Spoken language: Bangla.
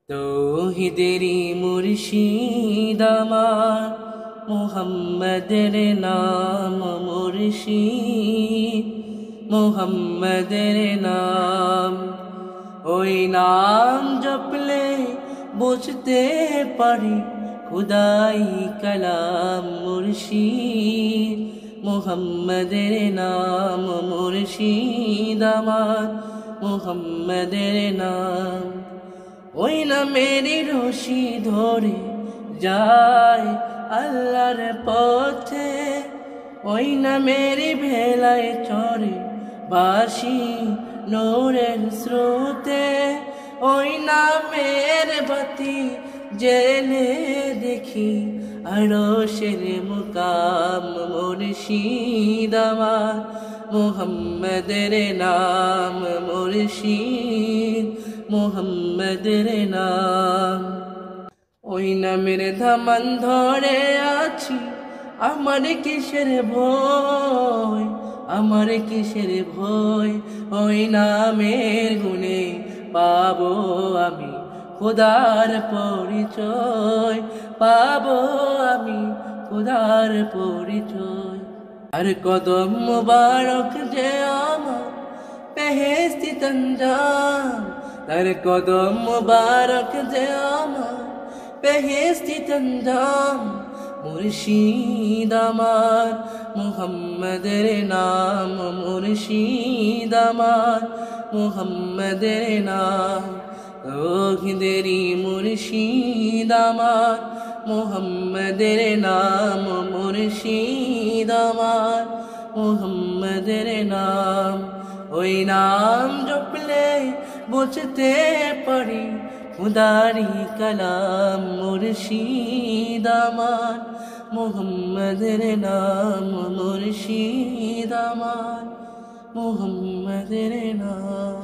তৌহিদেরি মুর্শিদ আমার মুহাম্মদের নাম মুর্শিদ মুহাম্মদের নাম। ওই নাম জপলে বুঝতে পারি খুদাই কালাম মুর্শিদ মুহাম্মদের নাম মুর্শিদ আমার মুহাম্মদের নাম। ওই নামেরই রশি ধরে যায় আল্লাহর পথে, ওই নামেরই ভেলায় চড়ে বাসি নূরের স্রোতে। ওই নামের বাতি জেলে দেখি আরশের মুকাম মুর্শিদ আমার মুহাম্মদের নাম মুর্শিদ মুহাম্মদের নাম। ওই নামের ধামান ধরে আছি আমার কিসের ভয়, আমার কিসের ভয়। ওই নামের গুণে পাবো আমি খোদার পরিচয়, পাবো আমি খোদার পরিচয়। আর কদম মুবারক যে আমার বেহেশতি তঞ্জাম, তার কদম মুবারক যে আমার বেহেশতি তঞ্জাম। মুর্শিদ আমার মুহাম্মদের নাম মুর্শিদ আমার মুহাম্মদের নাম। তৌহিদেরি মুর্শিদ আমার মুহাম্মদের নাম মুর্শিদ আমার মুহাম্মদের নাম। ওই নাম জপলে বুঝতে পারি খুদারি কালাম মুর্শিদ আমার মুহাম্মদের নাম মুর্শিদ আমার মুহাম্মদের নাম।